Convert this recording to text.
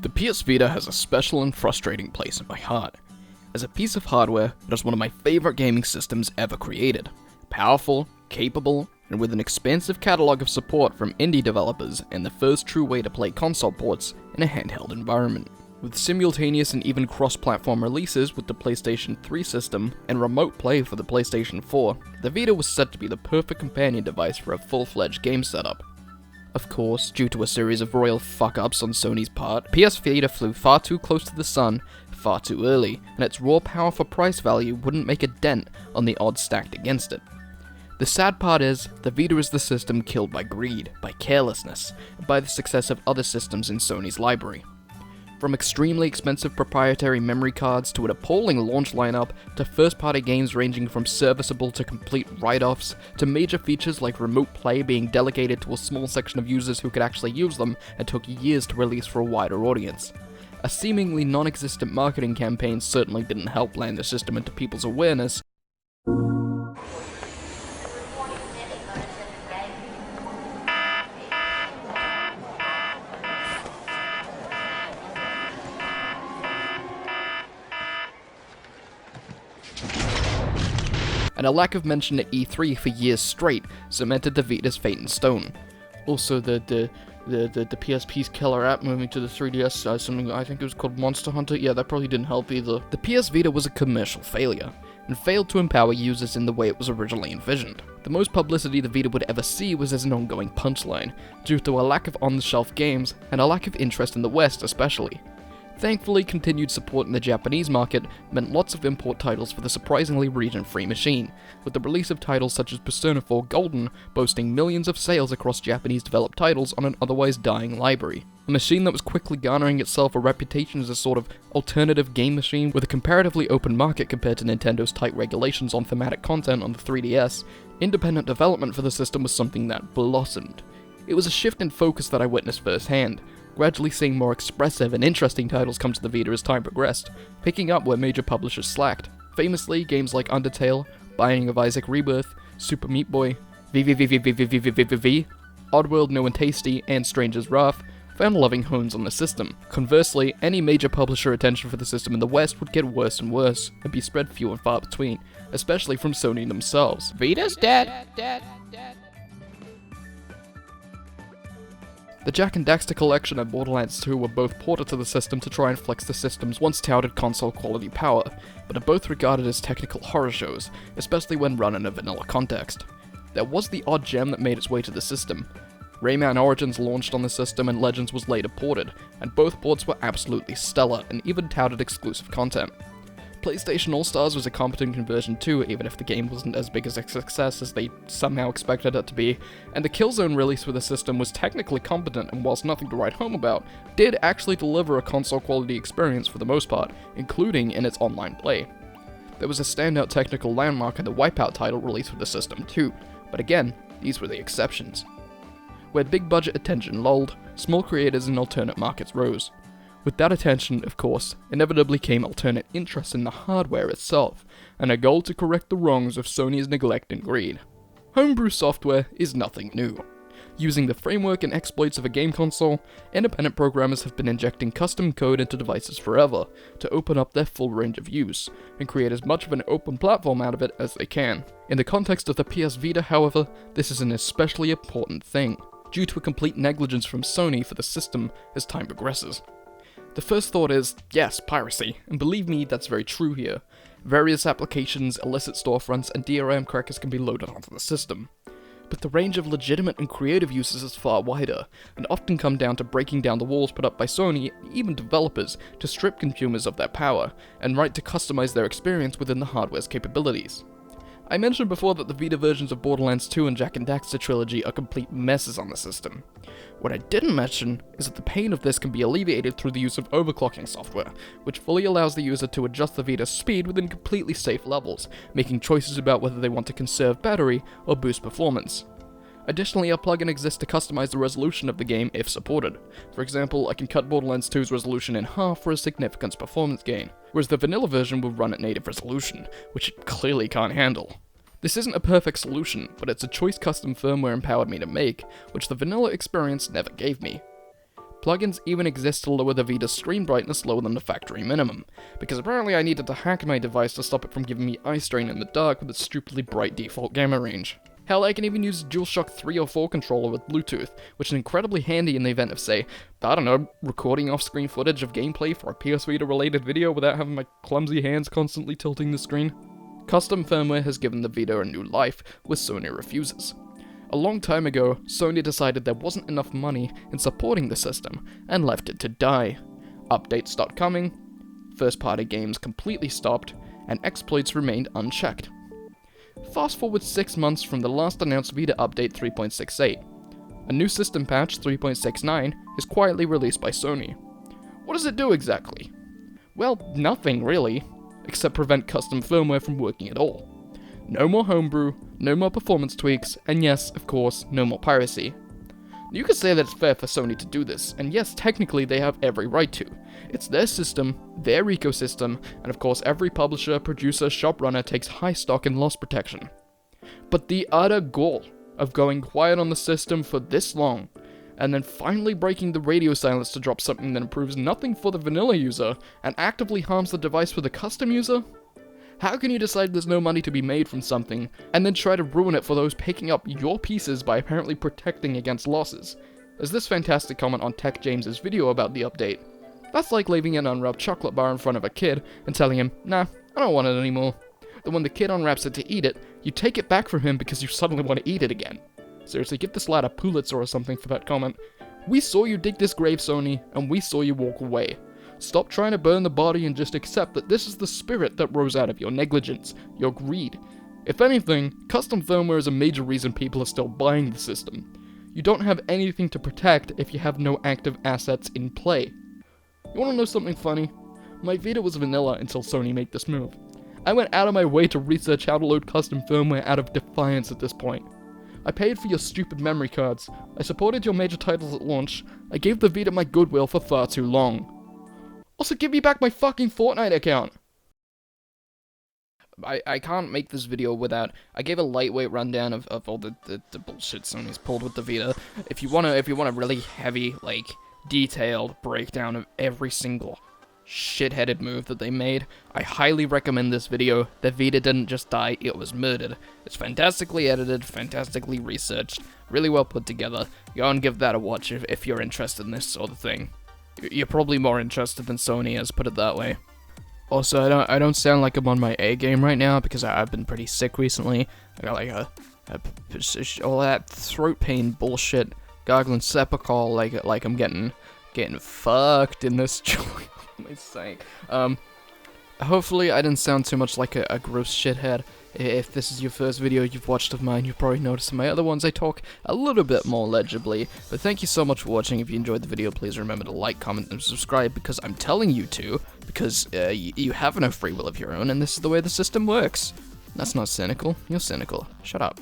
The PS Vita has a special and frustrating place in my heart. As a piece of hardware, it is one of my favorite gaming systems ever created. Powerful, capable, and with an expansive catalog of support from indie developers and the first true way to play console ports in a handheld environment. With simultaneous and even cross-platform releases with the PlayStation 3 system and remote play for the PlayStation 4, the Vita was set to be the perfect companion device for a full-fledged game setup. Of course, due to a series of royal fuck-ups on Sony's part, PS Vita flew far too close to the sun far too early, and its raw power for price value wouldn't make a dent on the odds stacked against it. The sad part is, the Vita is the system killed by greed, by carelessness, and by the success of other systems in Sony's library. From extremely expensive proprietary memory cards to an appalling launch lineup, to first-party games ranging from serviceable to complete write-offs, to major features like remote play being delegated to a small section of users who could actually use them and took years to release for a wider audience. A seemingly non-existent marketing campaign certainly didn't help land the system into people's awareness. And a lack of mention at E3 for years straight cemented the Vita's fate in stone. Also, the PSP's killer app moving to the 3DS, something I think it was called Monster Hunter, yeah, that probably didn't help either. The PS Vita was a commercial failure, and failed to empower users in the way it was originally envisioned. The most publicity the Vita would ever see was as an ongoing punchline, due to a lack of on-the-shelf games, and a lack of interest in the West especially. Thankfully, continued support in the Japanese market meant lots of import titles for the surprisingly region-free machine, with the release of titles such as Persona 4 Golden boasting millions of sales across Japanese-developed titles on an otherwise dying library. A machine that was quickly garnering itself a reputation as a sort of alternative game machine with a comparatively open market compared to Nintendo's tight regulations on thematic content on the 3DS, independent development for the system was something that blossomed. It was a shift in focus that I witnessed firsthand, gradually seeing more expressive and interesting titles come to the Vita as time progressed, picking up where major publishers slacked. Famously, games like Undertale, Binding of Isaac Rebirth, Super Meat Boy, VVVVVVVVVV, Oddworld New and Tasty, and Stranger's Wrath found loving homes on the system. Conversely, any major publisher attention for the system in the West would get worse and worse, and be spread few and far between, especially from Sony themselves. Vita's dead. The Jak and Daxter collection and Borderlands 2 were both ported to the system to try and flex the system's once touted console quality power, but are both regarded as technical horror shows, especially when run in a vanilla context. There was the odd gem that made its way to the system. Rayman Origins launched on the system and Legends was later ported, and both ports were absolutely stellar and even touted exclusive content. PlayStation All-Stars was a competent conversion too, even if the game wasn't as big as a success as they somehow expected it to be, and the Killzone release for the system was technically competent and whilst nothing to write home about, did actually deliver a console-quality experience for the most part, including in its online play. There was a standout technical landmark in the Wipeout title released for the system too, but again, these were the exceptions. Where big-budget attention lulled, small creators and alternate markets rose. With that attention, of course, inevitably came alternate interest in the hardware itself, and a goal to correct the wrongs of Sony's neglect and greed. Homebrew software is nothing new. Using the framework and exploits of a game console, independent programmers have been injecting custom code into devices forever, to open up their full range of use, and create as much of an open platform out of it as they can. In the context of the PS Vita, however, this is an especially important thing, due to a complete negligence from Sony for the system as time progresses. The first thought is, yes, piracy, and believe me, that's very true here. Various applications, illicit storefronts, and DRM crackers can be loaded onto the system. But the range of legitimate and creative uses is far wider, and often come down to breaking down the walls put up by Sony, and even developers, to strip consumers of their power, and right to customize their experience within the hardware's capabilities. I mentioned before that the Vita versions of Borderlands 2 and Jak and Daxter trilogy are complete messes on the system. What I didn't mention is that the pain of this can be alleviated through the use of overclocking software, which fully allows the user to adjust the Vita's speed within completely safe levels, making choices about whether they want to conserve battery or boost performance. Additionally, a plugin exists to customize the resolution of the game if supported. For example, I can cut Borderlands 2's resolution in half for a significant performance gain, whereas the vanilla version will run at native resolution, which it clearly can't handle. This isn't a perfect solution, but it's a choice custom firmware empowered me to make, which the vanilla experience never gave me. Plugins even exist to lower the Vita's screen brightness lower than the factory minimum, because apparently I needed to hack my device to stop it from giving me eye strain in the dark with its stupidly bright default gamma range. Hell, I can even use DualShock 3 or 4 controller with Bluetooth, which is incredibly handy in the event of, say, I don't know, recording off-screen footage of gameplay for a PS Vita related video without having my clumsy hands constantly tilting the screen. Custom firmware has given the Vita a new life, with Sony refuses. A long time ago, Sony decided there wasn't enough money in supporting the system, and left it to die. Updates stopped coming, first-party games completely stopped, and exploits remained unchecked. Fast forward 6 months from the last announced Vita update 3.68. A new system patch, 3.69, is quietly released by Sony. What does it do exactly? Well, nothing really, except prevent custom firmware from working at all. No more homebrew, no more performance tweaks, and yes, of course, no more piracy. You could say that it's fair for Sony to do this, and yes, technically they have every right to. It's their system, their ecosystem, and of course every publisher, producer, shoprunner takes high stock in loss protection. But the utter gall of going quiet on the system for this long, and then finally breaking the radio silence to drop something that improves nothing for the vanilla user, and actively harms the device for the custom user? How can you decide there's no money to be made from something, and then try to ruin it for those picking up your pieces by apparently protecting against losses? There's this fantastic comment on Tech James's video about the update. That's like leaving an unwrapped chocolate bar in front of a kid and telling him, nah, I don't want it anymore. Then when the kid unwraps it to eat it, you take it back from him because you suddenly want to eat it again. Seriously, give this lad a Pulitzer or something for that comment. We saw you dig this grave, Sony, and we saw you walk away. Stop trying to burn the body and just accept that this is the spirit that rose out of your negligence, your greed. If anything, custom firmware is a major reason people are still buying the system. You don't have anything to protect if you have no active assets in play. You wanna know something funny? My Vita was vanilla until Sony made this move. I went out of my way to research how to load custom firmware out of defiance at this point. I paid for your stupid memory cards, I supported your major titles at launch, I gave the Vita my goodwill for far too long. Also, give me back my fucking Fortnite account! I can't make this video without... I gave a lightweight rundown of all the bullshit Sony's pulled with the Vita. If you want a really heavy, like, detailed breakdown of every single shit-headed move that they made, I highly recommend this video. The Vita didn't just die, it was murdered. It's fantastically edited, fantastically researched, really well put together. Go and give that a watch if you're interested in this sort of thing. You're probably more interested than Sony is, put it that way. Also, I don't sound like I'm on my A game right now because I've been pretty sick recently. I got like all that throat pain bullshit, gargling Sepacol like I'm getting fucked in this joint. What am I saying? Hopefully I didn't sound too much like a gross shithead. If this is your first video you've watched of mine, you've probably noticed in my other ones I talk a little bit more legibly. But thank you so much for watching. If you enjoyed the video, please remember to like, comment, and subscribe because I'm telling you to. Because you have no free will of your own, and this is the way the system works. That's not cynical. You're cynical. Shut up.